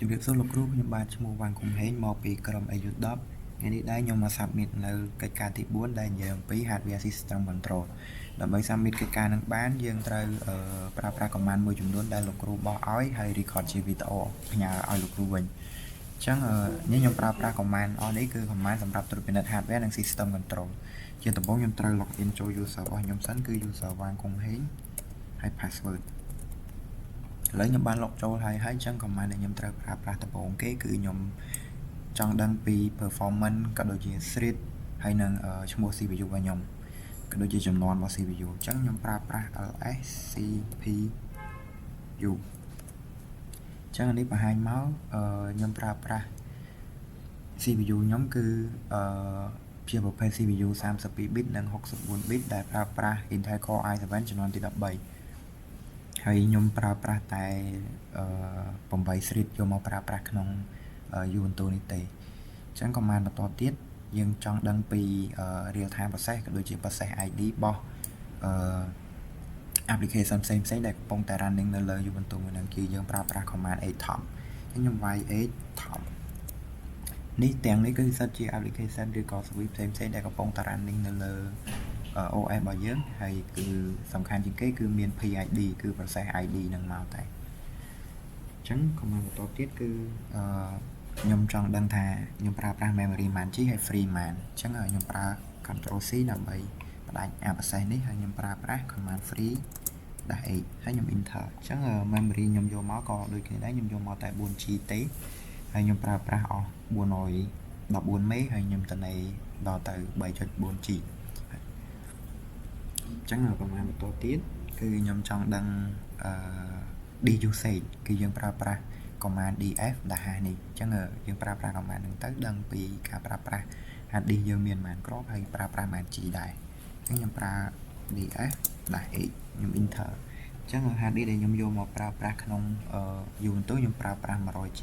ជំរាបសួរលោកគ្រូខ្ញុំបាទឈ្មោះវ៉ាន់គុំហេងមកពីក្រុម AU10 ថ្ងៃនេះដែរខ្ញុំមក submit នៅកិច្ចការទី4ដែលនិយាយអំពី hardware system control ដើម្បី submit កិច្ចការនឹងបានយើងត្រូវប្រើប្រាស់ command មួយចំនួនដែលលោកគ្រូបោះឲ្យហើយ record ជាវីដេអូផ្ញើឲ្យលោកគ្រូវិញអញ្ចឹងខ្ញុំប្រើប្រាស់ command អស់នេះគឺ command សម្រាប់ត្រួតពិនិត្យ hardware និង system control ជាដំបូងខ្ញុំត្រូវ login ចូល user របស់ខ្ញុំសិនគឺ user វ៉ាន់គុំហេងហើយ passwordឥឡូវខ្ញុំបានលុបចូលហើយអញ្ចឹង command ដែលខ្ញុំត្រូវប្រើប្រាស់ដំបូងគេគឺខ្ញុំចង់ដឹងពី performance ក៏ដូចជា thread ហើយនឹងឈ្មោះ CPU របស់ខ្ញុំក៏ដូចជាចំនួនរបស់ CPU អញ្ចឹងខ្ញុំប្រើប្រាស់ ls CPU អញ្ចឹងនេះបង្ហាញមកខ្ញុំប្រើប្រាស់ CPU ខ្ញុំគឺជាប្រភេទ CPU 32 bit និង64 bit ដែលប្រើប្រាស់ Intel Core i7 ចំនួនទី13ហើយខ្ញុំប្រើប្រាស់តែ8 thread យកមកប្រើប្រាស់ក្នុង Ubuntu នេះទេអញ្ចឹង command បន្តទៀតយើងចង់ដឹងពី real time process ក៏ដូចជា process ID របស់application ផ្សេងៗដែលកំពុងតែ running នៅលើ Ubuntu មួយហ្នឹងគឺយើងប្រើប្រាស់ command 8 top អញ្ចឹងខ្ញុំវាយ 8 top នេះទាំងនេះគឺសិតជា application ឬក៏ service ផ្សេងៗដែលកំពុងតែ running នៅលើOS របស់យើងហើយគឺសំខាន់ជាងគេគឺមាន PID គឺ process ID នឹងមកតែអញ្ចឹង command បន្តទៀតគឺខ្ញុំចង់ដឹងថាខ្ញុំប្រើប្រាស់ memory ប៉ុន្មាន G ហើយ free ប៉ុន្មានអញ្ចឹងខ្ញុំប្រើ control C ដើម្បីផ្ដាច់ process នេះហើយខ្ញុំប្រើប្រាស់ command free -8 ហើយខ្ញុំ enter អញ្ចឹង memory ខ្ញុំយកមកក៏ដូចគ្នាដែរខ្ញុំយកមកតែ 4G ទេហើយខ្ញុំប្រើប្រាស់អស់414 មេហើយខ្ញុំទៅដល់ទៅ 3.4G អញ្ចឹងប្រមាណបន្តទៀតគឺខ្ញុំចង់ដឹងD usage គឺយើងប្រើប្រាស់ command df ដែលហានេះអញ្ចឹងយើងប្រើប្រាស់ command ហ្នឹងទៅដឹងពីការប្រើប្រាស់ hard disk យើងមានប៉ុន្មានគ្រាប់ហើយប្រើប្រាស់ប៉ុន្មាន G ដែរអញ្ចឹងខ្ញុំប្រើ df -8 ខ្ញុំ enter អញ្ចឹង hard disk ដែលខ្ញុំយកមកប្រើប្រាស់ក្នុង Ubuntu ខ្ញុំប្រើប្រាស់ 100G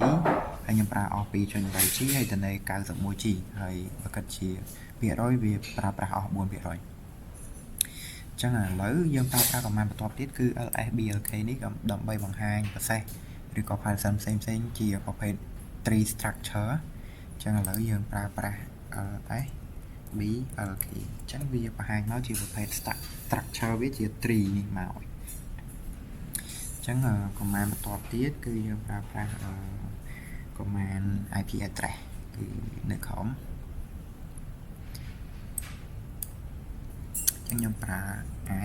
ហើយខ្ញុំប្រើអស់ 2.8G ហើយទៅនៅ 91G ហើយបើគិតជាភាគរយវាប្រើប្រាស់អស់ 4%អញ្ចឹងឥឡូវយើងប្រើប្រាស់ command បន្ទាប់ទៀតគឺ lsblk នេះដើម្បីបង្ហាញ process ឬក៏ function ផ្សេងៗជាប្រភេទ tree structure អញ្ចឹងឥឡូវយើងប្រើប្រាស់ lsblk អញ្ចឹងវាបង្ហាញមកជាប្រភេទ structure វាជា tree នេះមកអញ្ចឹង command បន្ទាប់ទៀតគឺយើងប្រើប្រាស់ command IP address គឺនៅក្រោមខ្ញុំប្រើ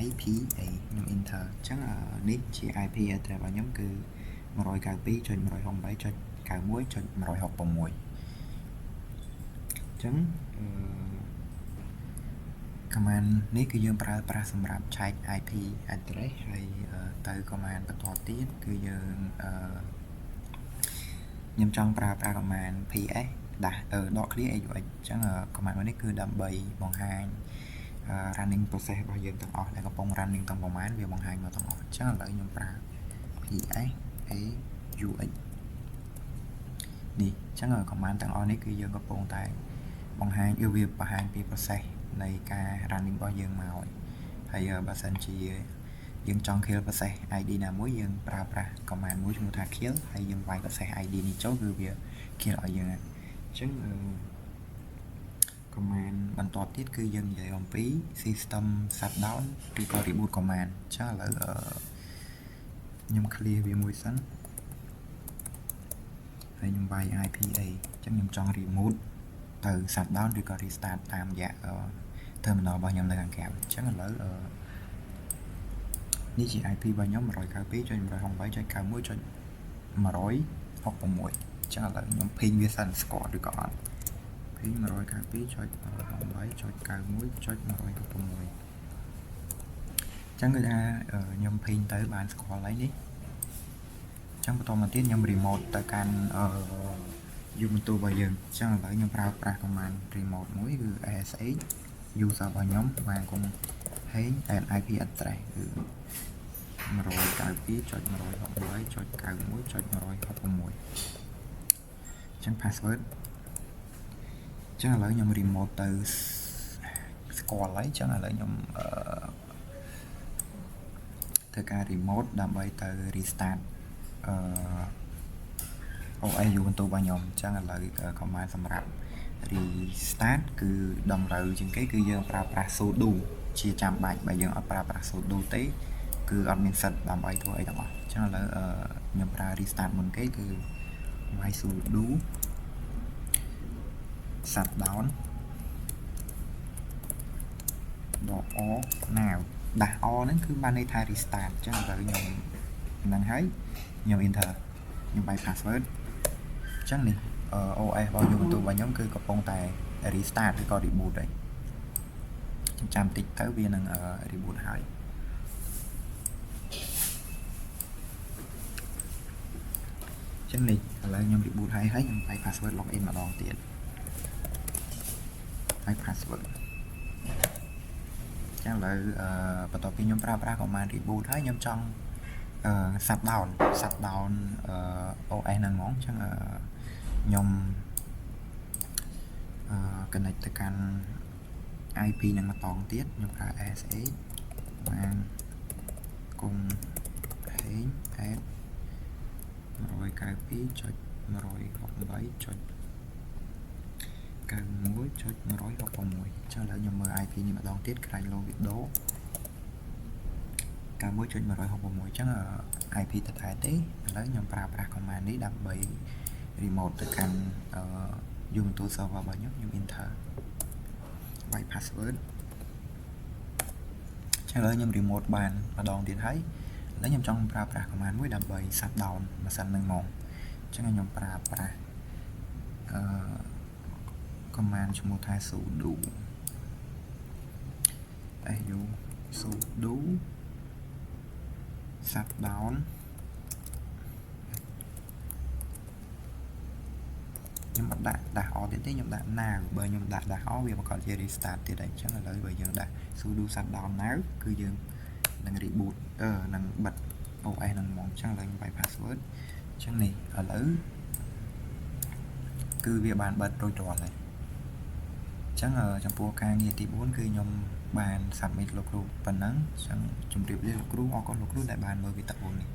IPA ខ្ញុំ enter អញ្ចឹងនេះជា IP address របស់ខ្ញុំគឺ 192.168.91.166 អញ្ចឹងcommand នេះគឺយើងប្រើប្រាស់សម្រាប់ឆែក IP address ហើយទៅ command បន្តទៀតគឺយើងខ្ញុំចង់ប្រើប្រាស់ command ps ដក clear AUX អញ្ចឹង command នេះគឺដើម្បីបង្ហាញrunning process របស់យើងទាំងអស់ដែលកំពុង running ទាំងប្រមាណវាបង្ហាញមកទាំងអស់អញ្ចឹងឥឡូវខ្ញុំប្រើ ps aux នេះអញ្ចឹង command ទាំងអស់នេះគឺយើងកំពុងតែបង្ហាញវាបង្ហាញពី process នៃការ running របស់យើងមកហើយបើសិនជាយើងចង់ kill process ID ណាមួយយើងប្រើប្រាស់ command មួយឈ្មោះថា kill ហើយយើងវាយ process ID នេះចូលគឺវា kill ឲ្យយើងអញ្ចឹងcommand បន្ទាប់ទៀតគឺយើងនិយាយអំពី system shutdown ឬក៏ reboot command អញ្ចឹងឥឡូវខ្ញុំ clear វាមួយសិនហើយខ្ញុំវាយ IPA អញ្ចឹងខ្ញុំចង់ remove ទៅ shutdown ឬក៏ restart តាមរយៈ terminal របស់ខ្ញុំនៅខាងក្រៅអញ្ចឹងឥឡូវនេះជា IP របស់ខ្ញុំ 192.168.91.166 អញ្ចឹងឥឡូវខ្ញុំ ping វាសិនស្គាល់ឬក៏អត់ ping 192.168.91.166 អញ្ចឹងគឺថាខ្ញុំ ping ទៅបានស្គាល់ហើយនេះអញ្ចឹងបន្តមកទៀតខ្ញុំ remote ទៅកាន់Ubuntu របស់យើងអញ្ចឹងឥឡូវខ្ញុំប្រើប្រាស់ command remote មួយគឺ sh user របស់ខ្ញុំបានគុំហេង and IP address គឺ 192.168.91.166 អញ្ចឹង password អញ្ចឹងឥឡូវខ្ញុំ remote ទៅស្គាល់ហើយអញ្ចឹងឥឡូវខ្ញុំធ្វើការ remote ដើម្បីទៅ restart OS យូរបន្ទោរបស់ខ្ញុំអញ្ចឹងឥឡូវ command សម្រាប់ restart គឺតម្រូវជាងគេគឺយើងប្រើប្រាស់ sudo ជាចាំបាច់បើយើងអត់ប្រើប្រាស់ sudo ទេគឺអត់មានសិទ្ធិដើម្បីធ្វើអីទាំងអស់អញ្ចឹងឥឡូវខ្ញុំប្រើ restart មុនគេគឺ y sudo shutdown .o now ដាក់ o ហ្នឹងគឺបានន័យថា restart អញ្ចឹងឥឡូវខ្ញុំហ្នឹងហើយខ្ញុំ enter ខ្ញុំបាយ password អញ្ចឹងនេះOS របស់ខ្ញុំបន្ទប់របស់ខ្ញុំគឺកំពុងតែ restart ឬក៏ reboot ហើយចាំតិចទៅវានឹង reboot ហើយអញ្ចឹងនេះឥឡូវខ្ញុំ reboot ហើយខ្ញុំបាយ password login ម្ដងទៀតហើយ password ចឹងឥឡូវបន្ទាប់ពីខ្ញុំប្រើប្រាស់ command reboot ហើយខ្ញុំចង់shutdown OS ហ្នឹងហ្មងចឹងខ្ញុំ connect ទៅកាន់ IP ហ្នឹងម្ដងទៀតខ្ញុំប្រើ SH បានគង់ហេង add 192.168.91.166 ចឹងឥឡូវខ្ញុំមើល IP នេះម្ដងទៀតក្រែងលោវីដេអូ 91.166 ចឹង IP តតែទេឥឡូវខ្ញុំប្រើប្រាស់ command នេះដើម្បី remote ទៅកាន់ Ubuntu server របស់ខ្ញុំ enter បាយ password ចឹងឥឡូវខ្ញុំ remote បានម្ដងទៀតហើយឥឡូវខ្ញុំចង់ប្រើប្រាស់ command មួយដើម្បី shutdown ម៉ាស៊ីនហ្នឹងហ្មងចឹងខ្ញុំប្រើប្រាស់ command ឈ្មោះថា sudo shutdown ខ្ញុំអត់ដាក់ -o ទៀតទេខ្ញុំដាក់ now បើខ្ញុំដាក់ -o វាបង្កជា restart ទៀតហើយអញ្ចឹងឥឡូវបើយើងដាក់ sudo shutdown now គឺយើងនឹង reboot នឹងបិទ OS ហ្នឹងហ្មងអញ្ចឹងឥឡូវខ្ញុំបាយ password អញ្ចឹងនេះឥឡូវគឺវាបានបិទរួចរាល់ហើយអញ្ចឹងចំពោះការងារទី4គឺខ្ញុំបាន submit លោកគ្រូប៉ុណ្ណឹងអញ្ចឹងជម្រាបលាលោកគ្រូអរគុណលោកគ្រូដែលបានមើលវីដេអូនេះ